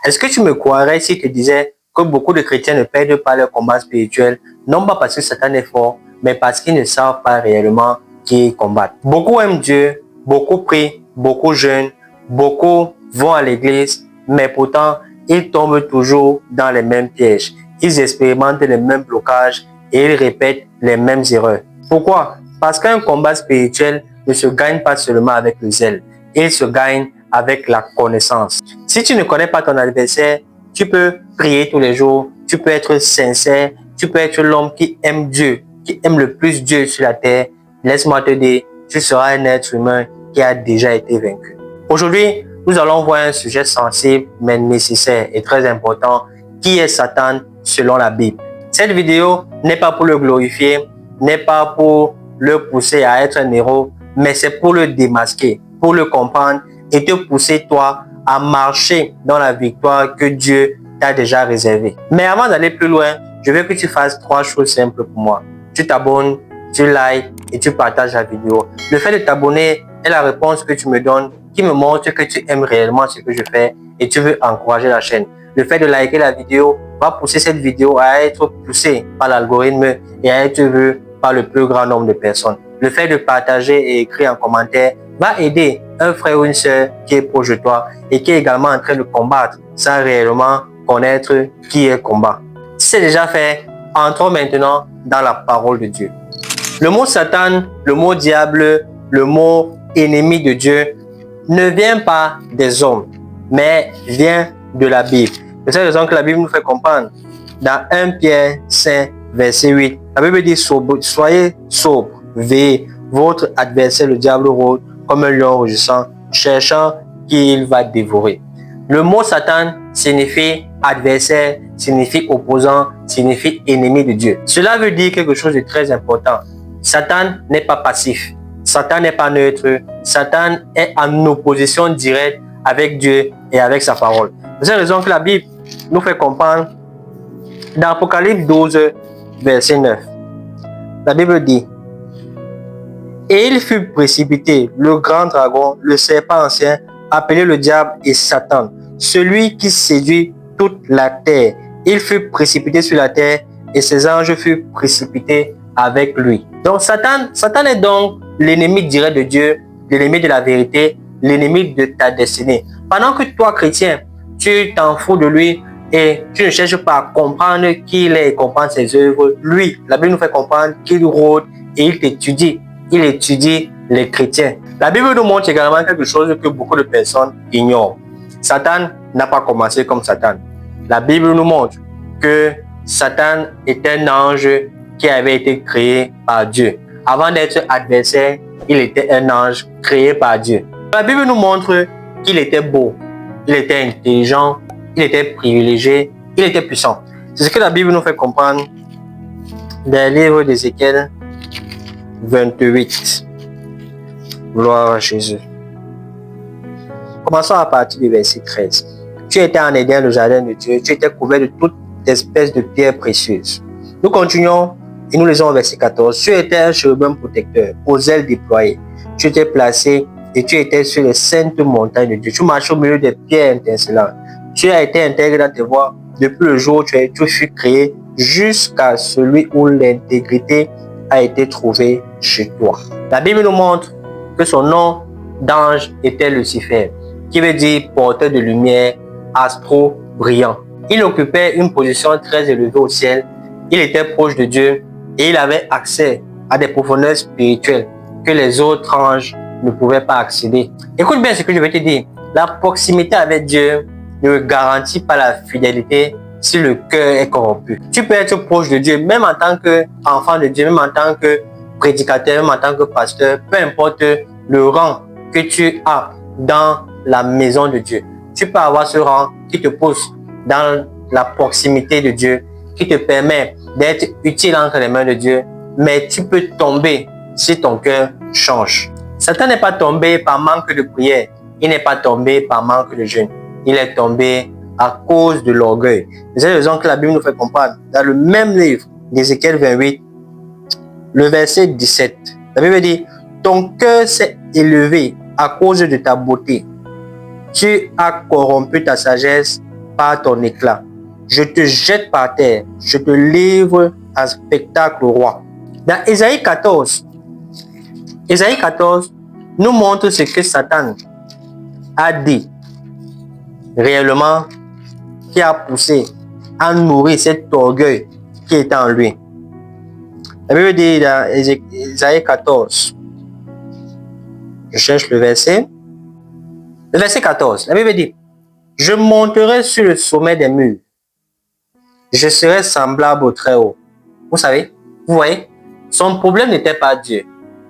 Est-ce que tu me croirais si je te disais que beaucoup de chrétiens ne perdent pas leur combat spirituel, non pas parce que Satan est fort, mais parce qu'ils ne savent pas réellement qui combattent? Beaucoup aiment Dieu, beaucoup prient, beaucoup jeûnent, beaucoup vont à l'église, mais pourtant, ils tombent toujours dans les mêmes pièges. Ils expérimentent les mêmes blocages et ils répètent les mêmes erreurs. Pourquoi? Parce qu'un combat spirituel ne se gagne pas seulement avec le zèle, il se gagne avec la connaissance. Si tu ne connais pas ton adversaire, tu peux prier tous les jours, tu peux être sincère, tu peux être l'homme qui aime Dieu, qui aime le plus Dieu sur la terre. Laisse-moi te dire, tu seras un être humain qui a déjà été vaincu. Aujourd'hui, nous allons voir un sujet sensible mais nécessaire et très important, qui est Satan selon la Bible. Cette vidéo n'est pas pour le glorifier, n'est pas pour le pousser à être un héros, mais c'est pour le démasquer, pour le comprendre et te pousser toi à marcher dans la victoire que Dieu t'a déjà réservée. Mais avant d'aller plus loin, je veux que tu fasses 3 choses simples pour moi. Tu t'abonnes, tu likes et tu partages la vidéo. Le fait de t'abonner est la réponse que tu me donnes qui me montre que tu aimes réellement ce que je fais et tu veux encourager la chaîne. Le fait de liker la vidéo va pousser cette vidéo à être poussée par l'algorithme et à être vue par le plus grand nombre de personnes. Le fait de partager et écrire en commentaire va aider un frère ou une soeur qui est proche de toi et qui est également en train de combattre sans réellement connaître qui est combat. Si c'est déjà fait, entrons maintenant dans la parole de Dieu. Le mot Satan, le mot diable, le mot ennemi de Dieu ne vient pas des hommes, mais vient de la Bible. C'est cette raison que la Bible nous fait comprendre. Dans 1 Pierre 5, verset 8, la Bible dit soyez sobres, veillez, votre adversaire le diable rôde comme un lion rugissant, cherchant qui il va dévorer. Le mot Satan signifie adversaire, signifie opposant, signifie ennemi de Dieu. Cela veut dire quelque chose de très important. Satan n'est pas passif. Satan n'est pas neutre. Satan est en opposition directe avec Dieu et avec sa parole. C'est cette raison que la Bible nous fait comprendre dans Apocalypse 12, verset 9. La Bible dit: et il fut précipité, le grand dragon, le serpent ancien, appelé le diable et Satan, celui qui séduit toute la terre. Il fut précipité sur la terre et ses anges furent précipités avec lui. Donc Satan est donc l'ennemi direct de Dieu, l'ennemi de la vérité, l'ennemi de ta destinée. Pendant que toi, chrétien, tu t'en fous de lui et tu ne cherches pas à comprendre qui il est et comprendre ses œuvres, lui, la Bible nous fait comprendre qu'il rôde et il t'étudie. Il étudie les chrétiens. La Bible nous montre également quelque chose que beaucoup de personnes ignorent. Satan n'a pas commencé comme Satan. La Bible nous montre que Satan est un ange qui avait été créé par Dieu. Avant d'être adversaire, il était un ange créé par Dieu. La Bible nous montre qu'il était beau, il était intelligent, il était privilégié, il était puissant. C'est ce que la Bible nous fait comprendre dans le livre d'Ézéchiel 28. Gloire à Jésus. Commençons à partir du verset 13. Tu étais en Éden, le jardin de Dieu, tu étais couvert de toute espèce de pierres précieuses. Nous continuons et nous lisons au verset 14. Tu étais un chérubin protecteur, aux ailes déployées. Tu étais placé et tu étais sur les saintes montagnes de Dieu. Tu marchais au milieu des pierres étincelantes. Tu as été intégré dans tes voies depuis le jour où tu fus créé jusqu'à celui où l'intégrité a été trouvée chez toi. La Bible nous montre que son nom d'ange était Lucifer, qui veut dire porteur de lumière, astro brillant. Il occupait une position très élevée au ciel. Il était proche de Dieu et il avait accès à des profondeurs spirituelles que les autres anges ne pouvaient pas accéder. Écoute bien ce que je vais te dire. La proximité avec Dieu ne garantit pas la fidélité si le cœur est corrompu. Tu peux être proche de Dieu, même en tant qu'enfant de Dieu, même en tant que prédicateur, même en tant que pasteur, peu importe le rang que tu as dans la maison de Dieu. Tu peux avoir ce rang qui te pousse dans la proximité de Dieu, qui te permet d'être utile entre les mains de Dieu, mais tu peux tomber si ton cœur change. Satan n'est pas tombé par manque de prière, il n'est pas tombé par manque de jeûne, il est tombé à cause de l'orgueil. C'est la raison que la Bible nous fait comprendre. Dans le même livre d'Ézéchiel 28, le verset 17, la Bible dit: ton cœur s'est élevé à cause de ta beauté. Tu as corrompu ta sagesse par ton éclat. Je te jette par terre, je te livre en spectacle au roi. Dans Ésaïe 14 nous montre ce que Satan a dit réellement, qui a poussé à nourrir cet orgueil qui est en lui. La Bible dit dans Ésaïe 14, je cherche le verset 14, la Bible dit, je monterai sur le sommet des murs, je serai semblable au Très-Haut. Vous savez, vous voyez, son problème n'était pas Dieu.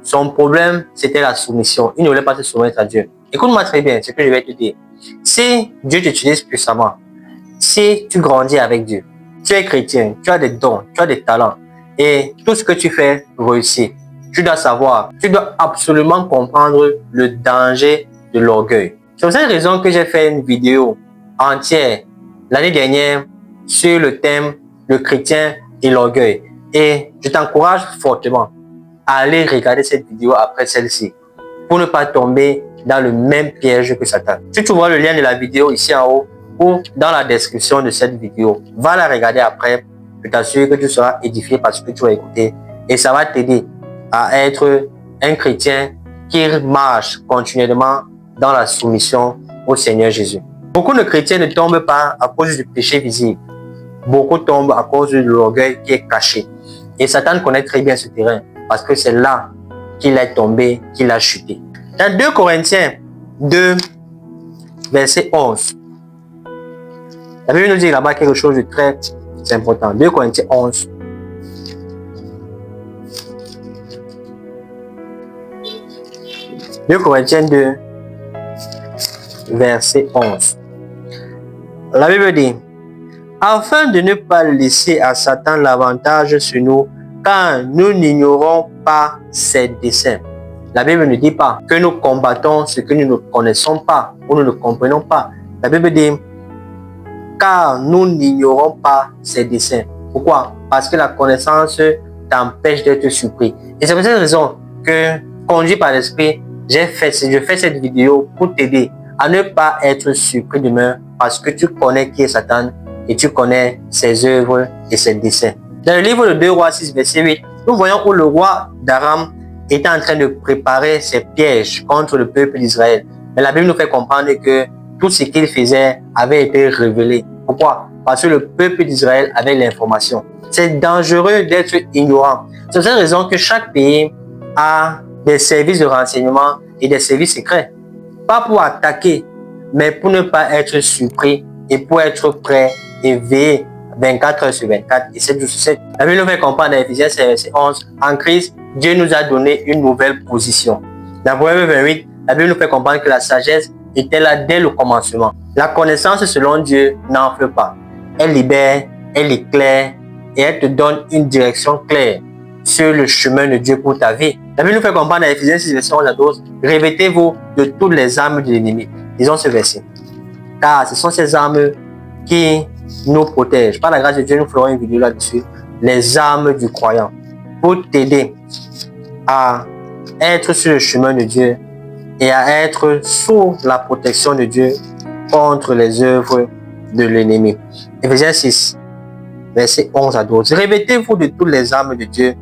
Son problème, c'était la soumission. Il ne voulait pas se soumettre à Dieu. Écoute-moi très bien ce que je vais te dire. Si Dieu t'utilise puissamment, si tu grandis avec Dieu, tu es chrétien, tu as des dons, tu as des talents, et tout ce que tu fais réussit, tu dois savoir, tu dois absolument comprendre le danger de l'orgueil. C'est pour cette raison que j'ai fait une vidéo entière l'année dernière sur le thème le chrétien et l'orgueil. Et je t'encourage fortement à aller regarder cette vidéo après celle-ci pour ne pas tomber dans le même piège que Satan. Tu trouveras le lien de la vidéo ici en haut ou dans la description de cette vidéo. Va la regarder après. Je t'assure que tu seras édifié par ce que tu vas écouter et ça va t'aider à être un chrétien qui marche continuellement dans la soumission au Seigneur Jésus. Beaucoup de chrétiens ne tombent pas à cause du péché visible. Beaucoup tombent à cause de l'orgueil qui est caché. Et Satan connaît très bien ce terrain parce que c'est là qu'il est tombé, qu'il a chuté. Dans 2 Corinthiens 2, verset 11, la Bible nous dit là-bas quelque chose de très important. 2 Corinthiens 11. « 2 Corinthiens 2, verset 11. La Bible dit, « Afin de ne pas laisser à Satan l'avantage sur nous, car nous n'ignorons pas ses desseins. » La Bible ne dit pas que nous combattons ce que nous ne connaissons pas ou nous ne comprenons pas. La Bible dit, « Car nous n'ignorons pas ses desseins. » Pourquoi? Parce que la connaissance t'empêche d'être surpris. Et c'est pour cette raison que, conduit par l'Esprit, je fais cette vidéo pour t'aider à ne pas être surpris demain parce que tu connais qui est Satan et tu connais ses œuvres et ses desseins. Dans le livre de 2 Rois 6, verset 8, nous voyons où le roi d'Aram était en train de préparer ses pièges contre le peuple d'Israël. Mais la Bible nous fait comprendre que tout ce qu'il faisait avait été révélé. Pourquoi? Parce que le peuple d'Israël avait l'information. C'est dangereux d'être ignorant. C'est pour cette raison que chaque pays a des services de renseignement et des services secrets. Pas pour attaquer, mais pour ne pas être surpris et pour être prêt et veiller 24 heures sur 24 et 7 jours sur 7. La Bible nous fait comprendre dans Ephésiens 11, en Christ, Dieu nous a donné une nouvelle position. Dans Proverbe 28, la Bible nous fait comprendre que la sagesse était là dès le commencement. La connaissance selon Dieu n'enfle pas. Elle libère, elle éclaire et elle te donne une direction claire sur le chemin de Dieu pour ta vie. La Bible nous fait comprendre dans Ephésiens 6, verset 11 à 12, revêtez-vous de toutes les armes de l'ennemi. Disons ce verset. Car ce sont ces armes qui nous protègent. Par la grâce de Dieu, nous ferons une vidéo là-dessus. Les armes du croyant. Pour t'aider à être sur le chemin de Dieu et à être sous la protection de Dieu contre les œuvres de l'ennemi. Ephésiens 6, verset 11 à 12. Revêtez-vous de toutes les armes de Dieu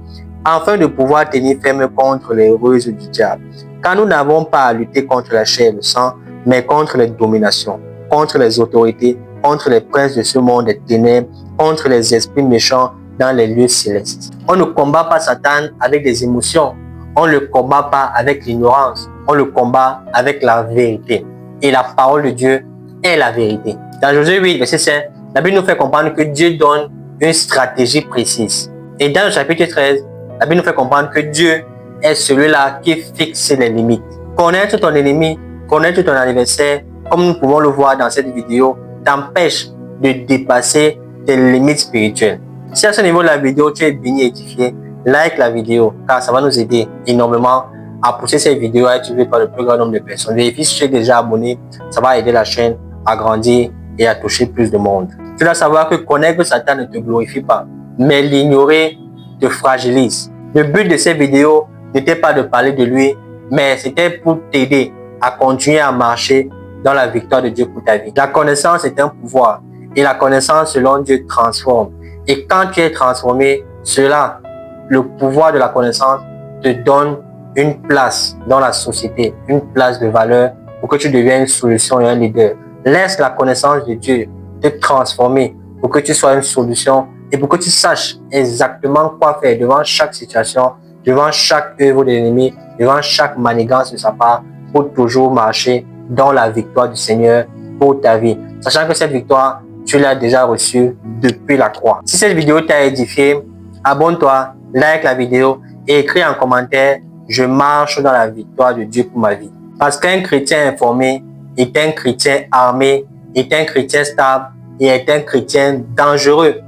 afin de pouvoir tenir ferme contre les ruses du diable. Car nous n'avons pas à lutter contre la chair et le sang, mais contre les dominations, contre les autorités, contre les princes de ce monde des ténèbres, contre les esprits méchants dans les lieux célestes. On ne combat pas Satan avec des émotions. On ne le combat pas avec l'ignorance. On le combat avec la vérité. Et la parole de Dieu est la vérité. Dans Josué 8, verset 5, la Bible nous fait comprendre que Dieu donne une stratégie précise. Et dans le chapitre 13, la Bible nous fait comprendre que Dieu est celui-là qui fixe les limites. Connaître ton ennemi, connaître ton adversaire, comme nous pouvons le voir dans cette vidéo, t'empêche de dépasser tes limites spirituelles. Si à ce niveau de la vidéo, tu es béni et édifié, like la vidéo car ça va nous aider énormément à pousser cette vidéo à être vue par le plus grand nombre de personnes. Vérifie si tu es déjà abonné, ça va aider la chaîne à grandir et à toucher plus de monde. Tu dois savoir que connaître Satan ne te glorifie pas, mais l'ignorer te fragilise. Le but de cette vidéo n'était pas de parler de lui, mais c'était pour t'aider à continuer à marcher dans la victoire de Dieu pour ta vie. La connaissance est un pouvoir Et la connaissance selon Dieu transforme. Et quand tu es transformé, cela, le pouvoir de la connaissance te donne une place dans la société, une place de valeur pour que tu deviennes une solution et un leader. Laisse la connaissance de Dieu te transformer pour que tu sois une solution et pour que tu saches exactement quoi faire devant chaque situation, devant chaque œuvre de l'ennemi, devant chaque manigance de sa part pour toujours marcher dans la victoire du Seigneur pour ta vie. Sachant que cette victoire, tu l'as déjà reçue depuis la croix. Si cette vidéo t'a édifié, abonne-toi, like la vidéo et écris en commentaire « Je marche dans la victoire de Dieu pour ma vie ». Parce qu'un chrétien informé est un chrétien armé, est un chrétien stable et est un chrétien dangereux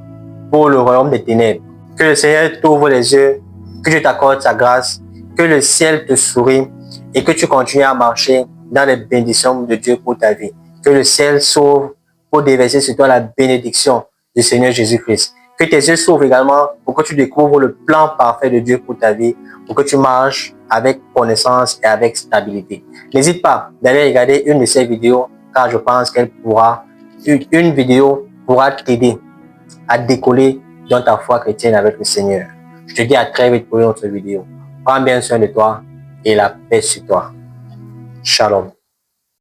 pour le royaume des ténèbres. Que le Seigneur t'ouvre les yeux, que Dieu t'accorde sa grâce, que le ciel te sourit et que tu continues à marcher dans les bénédictions de Dieu pour ta vie. Que le ciel s'ouvre pour déverser sur toi la bénédiction du Seigneur Jésus-Christ. Que tes yeux s'ouvrent également pour que tu découvres le plan parfait de Dieu pour ta vie, pour que tu marches avec connaissance et avec stabilité. N'hésite pas d'aller regarder une de ces vidéos car je pense qu'elle pourra, une vidéo pourra t'aider à décoller dans ta foi chrétienne avec le Seigneur. Je te dis à très vite pour une autre vidéo. Prends bien soin de toi et la paix sur toi. Shalom.